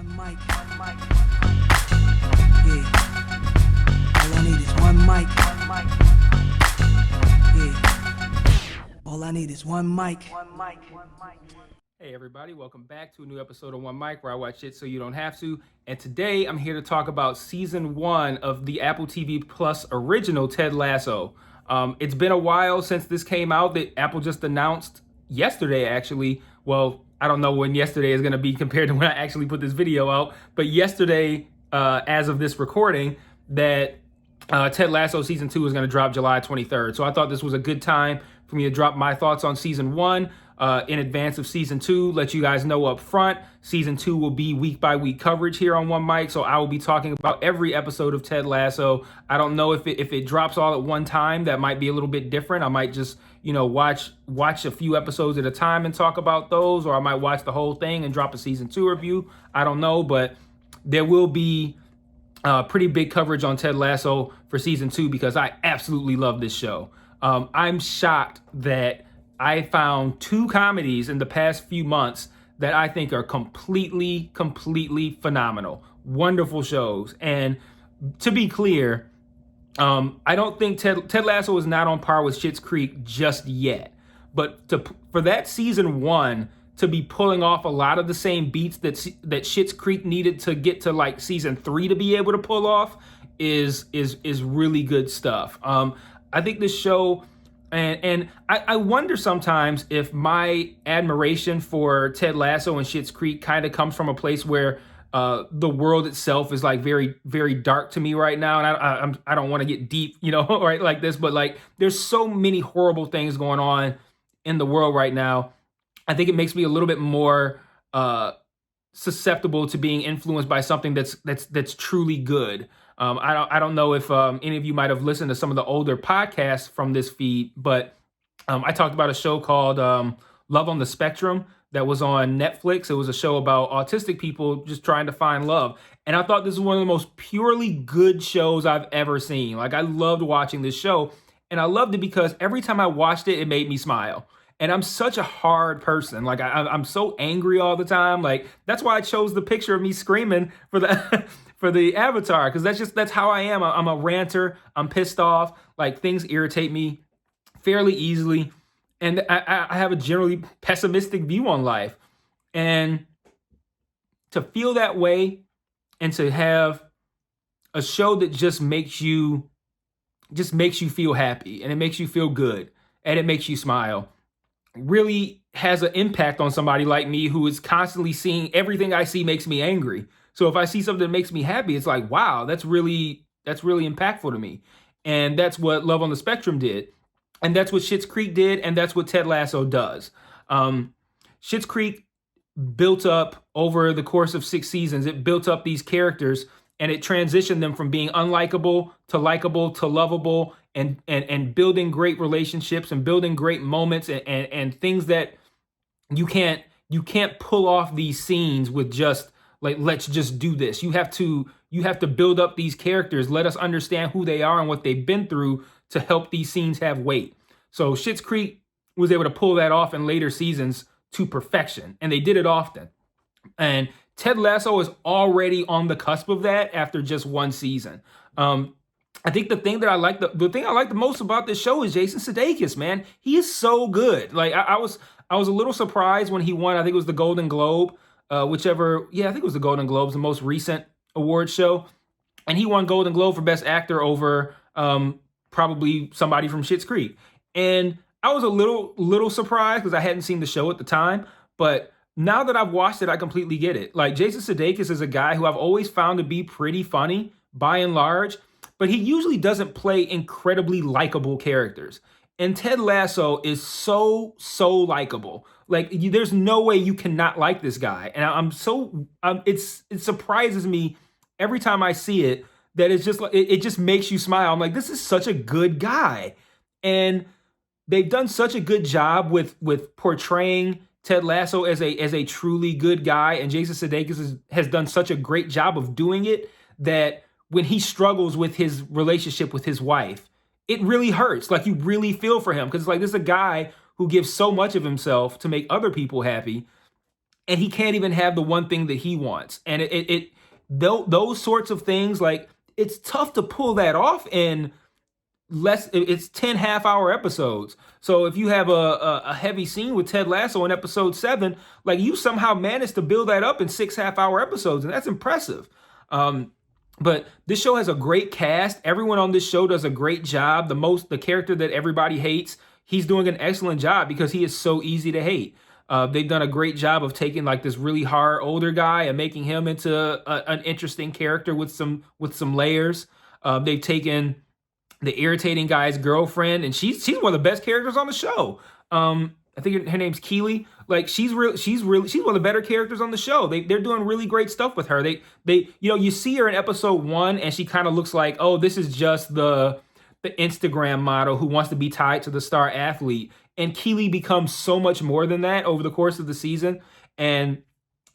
One mic. Yeah. All I need is one mic. Yeah. All I need is one mic. Hey everybody, welcome back to a new episode of One Mic where I watch Schitt so you don't have to. And today I'm here to talk about season 1 of the Apple TV Plus original Ted Lasso. It's been a while since this came out. That Apple just announced yesterday, actually. Well, I don't know when yesterday is going to be compared to when I actually put this video out, but yesterday, as of this recording, that Ted Lasso season 2 is going to drop July 23rd. So I thought this was a good time for me to drop my thoughts on season 1 in advance of season 2. Let you guys know up front, season 2 will be week by week coverage here on One Mic. So I will be talking about every episode of Ted Lasso. I don't know if it drops all at one time. That might be a little bit different. I might just, watch a few episodes at a time and talk about those, or I might watch the whole thing and drop a season 2 review. I don't know, but there will be pretty big coverage on Ted Lasso for season 2 because I absolutely love this show. I'm shocked that I found 2 comedies in the past few months that I think are completely phenomenal. Wonderful shows. And to be clear, I don't think Ted Lasso is not on par with Schitt's Creek just yet. But for that season 1 to be pulling off a lot of the same beats that Schitt's Creek needed to get to like season 3 to be able to pull off is really good stuff. I think this show, and I wonder sometimes if my admiration for Ted Lasso and Schitt's Creek kind of comes from a place where the world itself is like very, very dark to me right now. And I don't want to get deep, right, like this, but like there's so many horrible things going on in the world right now. I think it makes me a little bit more susceptible to being influenced by something that's truly good. I don't know if any of you might have listened to some of the older podcasts from this feed, but I talked about a show called Love on the Spectrum that was on Netflix. It was a show about autistic people just trying to find love. And I thought this was one of the most purely good shows I've ever seen. Like, I loved watching this show, and I loved it because every time I watched it, it made me smile. And I'm such a hard person. Like, I'm so angry all the time. Like, that's why I chose the picture of me screaming for the for the avatar, because that's how I am. I'm a ranter. I'm pissed off. Like, things irritate me fairly easily. And I have a generally pessimistic view on life. And to feel that way and to have a show that just makes you feel happy, and it makes you feel good, and it makes you smile, really has an impact on somebody like me who is constantly seeing everything I see makes me angry. So if I see something that makes me happy, it's like, wow, that's really impactful to me. And that's what Love on the Spectrum did. And that's what Schitt's Creek did, and that's what Ted Lasso does. Schitt's Creek built up over the course of 6 seasons. It built up these characters, and it transitioned them from being unlikable to likable to lovable, and building great relationships and building great moments and things that you can't pull off these scenes with just like, let's just do this. You have to build up these characters, let us understand who they are and what they've been through to help these scenes have weight. So Schitt's Creek was able to pull that off in later seasons to perfection, and they did it often. And Ted Lasso is already on the cusp of that after just 1 season. I think the thing that I like the most about this show is Jason Sudeikis, man. He is so good. Like, I was a little surprised when he won. I think it was the Golden Globe, I think it was the Golden Globes, the most recent award show, and he won Golden Globe for Best Actor over probably somebody from Schitt's Creek. And I was a little surprised because I hadn't seen the show at the time, but now that I've watched it, I completely get it. Like, Jason Sudeikis is a guy who I've always found to be pretty funny by and large, but he usually doesn't play incredibly likable characters. And Ted Lasso is so likable. Like, there's no way you cannot like this guy. And it surprises me every time I see it that it's just like, it just makes you smile. I'm like, this is such a good guy. And they've done such a good job with portraying Ted Lasso as a truly good guy. And Jason Sudeikis has done such a great job of doing it that when he struggles with his relationship with his wife, it really hurts. Like, you really feel for him because, like, this is a guy who gives so much of himself to make other people happy. and he can't even have the one thing that he wants. And those sorts of things, like, it's tough to pull that off in it's 10 half-hour episodes. So if you have a heavy scene with Ted Lasso in episode 7, like, you somehow managed to build that up in 6 half-hour episodes, and that's impressive. But this show has a great cast. Everyone on this show does a great job. The character that everybody hates, he's doing an excellent job because he is so easy to hate. They've done a great job of taking, like, this really hard older guy and making him into an interesting character with some layers. They've taken the irritating guy's girlfriend, and she's one of the best characters on the show. I think her name's Keely. Like, she's one of the better characters on the show. They're doing really great stuff with her. You see her in episode 1, and she kind of looks like, oh, this is just the Instagram model who wants to be tied to the star athlete. And Keely becomes so much more than that over the course of the season. And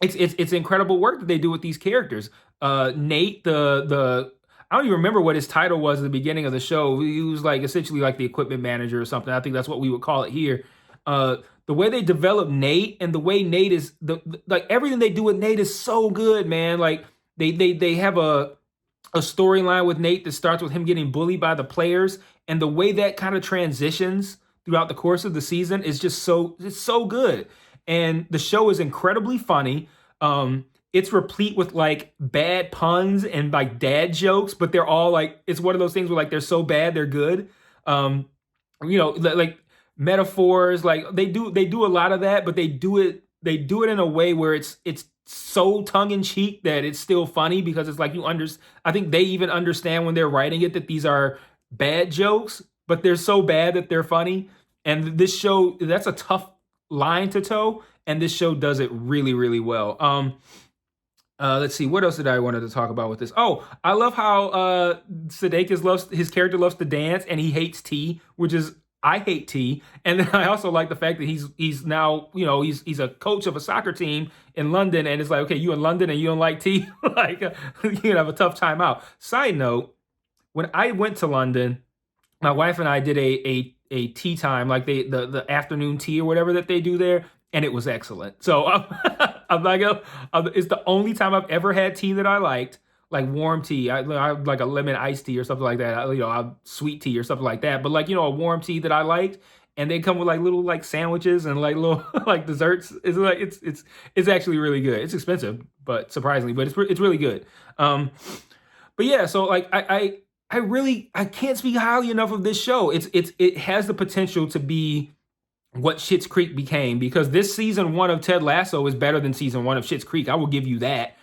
it's incredible work that they do with these characters. Nate, I don't even remember what his title was at the beginning of the show. He was, like, essentially like the equipment manager or something. I think that's what we would call it here. The way they develop Nate, and the way Nate is, like, everything they do with Nate is so good, man. Like, they have a storyline with Nate that starts with him getting bullied by the players, and the way that kind of transitions throughout the course of the season is just it's so good. And the show is incredibly funny. It's replete with, like, bad puns and, like, dad jokes, but they're all, like, it's one of those things where, like, they're so bad they're good. Like, metaphors, like, they do a lot of that, but they do it in a way where it's so tongue-in-cheek that it's still funny, because it's like, I think they even understand when they're writing it that these are bad jokes, but they're so bad that they're funny. And this show, that's a tough line to toe, and this show does it really, really well. Let's see, what else did I wanted to talk about with this? Oh, I love how Sudeikis his character loves to dance, and he hates tea, which is, I hate tea. And then I also like the fact that he's now, he's a coach of a soccer team in London, and it's like, okay, you in London and you don't like tea? Like, you're gonna have a tough time out. Side note, when I went to London, my wife and I did a tea time, like the afternoon tea or whatever that they do there, and it was excellent. So I'm like, it's the only time I've ever had tea that I liked, like warm tea. I like a lemon iced tea or something like that. Sweet tea or something like that. But, like, a warm tea that I liked, and they come with, like, little, like, sandwiches and, like, little like desserts. It's like it's actually really good. It's expensive, but surprisingly, but it's really good. But yeah, so, like, I can't speak highly enough of this show. It has the potential to be what Schitt's Creek became, because this season 1 of Ted Lasso is better than season 1 of Schitt's Creek. I will give you that.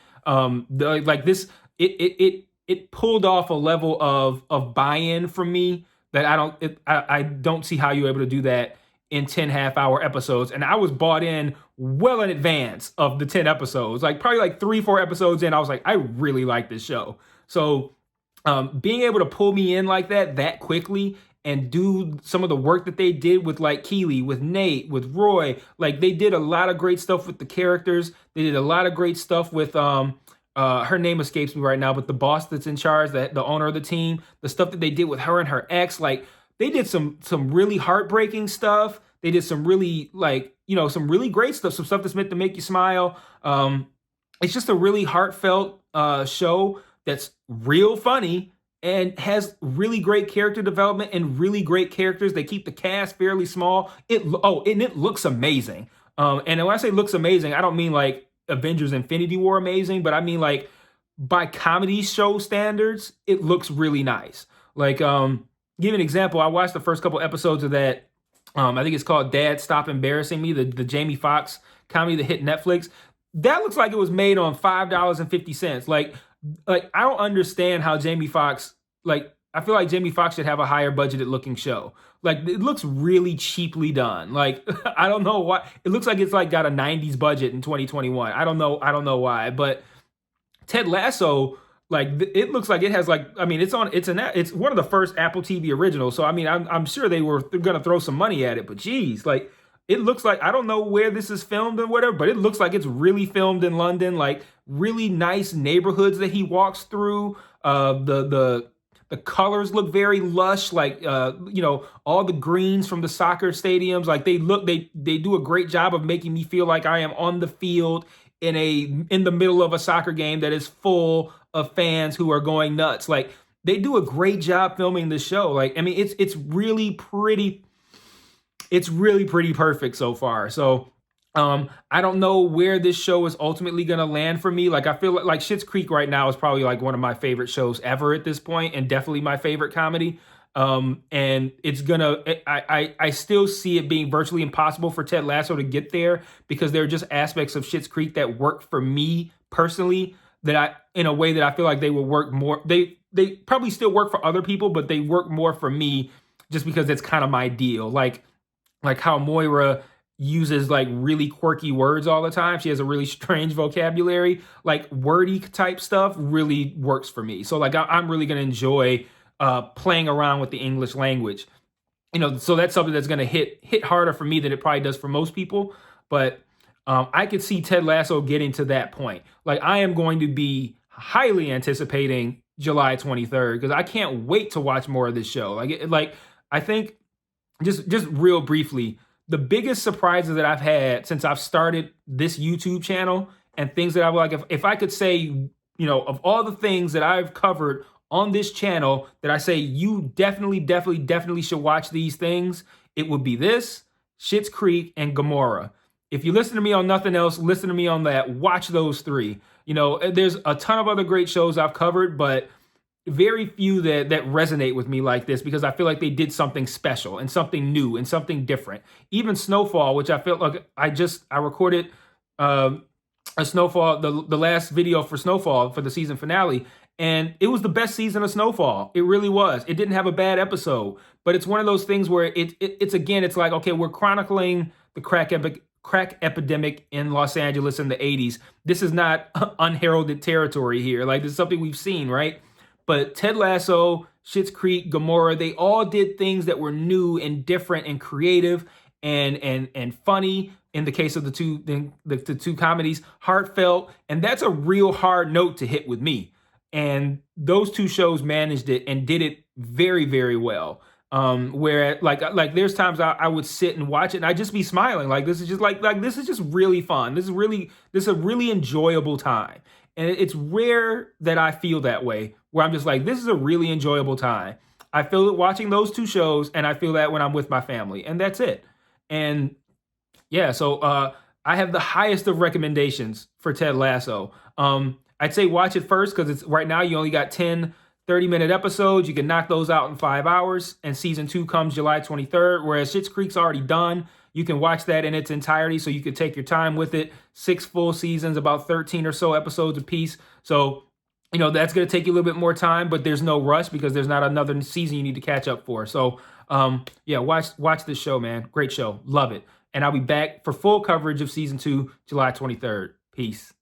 It pulled off a level of buy-in from me that I don't see how you're able to do that in 10 half-hour episodes. And I was bought in well in advance of the 10 episodes. Like, probably like 3-4 episodes in, I was like, I really like this show. So being able to pull me in like that quickly, and do some of the work that they did with, like, Keely, with Nate, with Roy. Like, they did a lot of great stuff with the characters. They did a lot of great stuff with her name escapes me right now, but the boss that's in charge, the owner of the team, the stuff that they did with her and her ex. Like, they did some really heartbreaking stuff. They did some really, like, some really great stuff, some stuff that's meant to make you smile. It's just a really heartfelt show that's real funny, and has really great character development and really great characters. They keep the cast fairly small. And it looks amazing. And when I say looks amazing, I don't mean like Avengers Infinity War amazing, but I mean, like, by comedy show standards, it looks really nice. Like, give you an example. I watched the first couple episodes of that. I think it's called Dad Stop Embarrassing Me, the Jamie Foxx comedy that hit Netflix. That looks like it was made on $5.50. Like, I don't understand how Jamie Foxx, like, I feel like Jamie Foxx should have a higher budgeted looking show. Like, it looks really cheaply done. Like, I don't know why. It looks like it's, like, got a 90s budget in 2021. I don't know why. But Ted Lasso, like, it looks like it has, like, I mean, it's one of the first Apple TV originals. So, I mean, I'm sure they're going to throw some money at it. But geez, like, it looks like, I don't know where this is filmed or whatever, but it looks like it's really filmed in London. Like, really nice neighborhoods that he walks through. The The colors look very lush, like all the greens from the soccer stadiums. Like they do a great job of making me feel like I am on the field in the middle of a soccer game that is full of fans who are going nuts. Like they do a great job filming this show. Like, I mean, it's really pretty. It's really pretty perfect so far. So I don't know where this show is ultimately going to land for me. Like, I feel like Schitt's Creek right now is probably like one of my favorite shows ever at this point, and definitely my favorite comedy. And it's gonna, I still see it being virtually impossible for Ted Lasso to get there, because there are just aspects of Schitt's Creek that work for me personally, in a way that I feel like they will work more. They probably still work for other people, but they work more for me just because it's kind of my deal. Like how Moira uses like really quirky words all the time. She has a really strange vocabulary. Like wordy type stuff really works for me. So like I'm really gonna enjoy playing around with the English language. So that's something that's gonna hit harder for me than it probably does for most people. But I could see Ted Lasso getting to that point. Like I am going to be highly anticipating July 23rd, because I can't wait to watch more of this show. Like I think just real briefly, the biggest surprises that I've had since I've started this YouTube channel, and things that I like, if I could say, of all the things that I've covered on this channel that I say you definitely should watch these things, it would be this, Schitt's Creek, and Gomorrah. If you listen to me on nothing else, listen to me on that. Watch those three. There's a ton of other great shows I've covered, but very few that resonate with me like this, because I feel like they did something special and something new and something different. Even Snowfall, which I felt like I recorded a Snowfall, the last video for Snowfall for the season finale, and it was the best season of Snowfall. It really was. It didn't have a bad episode, but it's one of those things where it's like, okay, we're chronicling the crack epidemic in Los Angeles in the 80s. This is not unheralded territory here. Like, this is something we've seen, right? But Ted Lasso, Schitt's Creek, Gomorrah, they all did things that were new and different and creative and funny. In the case of the two comedies, heartfelt, and that's a real hard note to hit with me. And those two shows managed it and did it very, very well. Where like there's times I would sit and watch it and I'd just be smiling. Like, this is just like this is just really fun. This is a really enjoyable time. And it's rare that I feel that way, where I'm just like, this is a really enjoyable time. I feel it watching those two shows, and I feel that when I'm with my family, and that's it. And yeah, so I have the highest of recommendations for Ted Lasso. I'd say watch it first, because it's right now you only got 10 30-minute episodes. You can knock those out in 5 hours, and season 2 comes July 23rd, whereas Schitt's Creek's already done. You can watch that in its entirety, so you can take your time with it. 6 full seasons, about 13 or so episodes apiece. So, that's going to take you a little bit more time, but there's no rush, because there's not another season you need to catch up for. So, yeah, watch this show, man. Great show. Love it. And I'll be back for full coverage of season 2, July 23rd. Peace.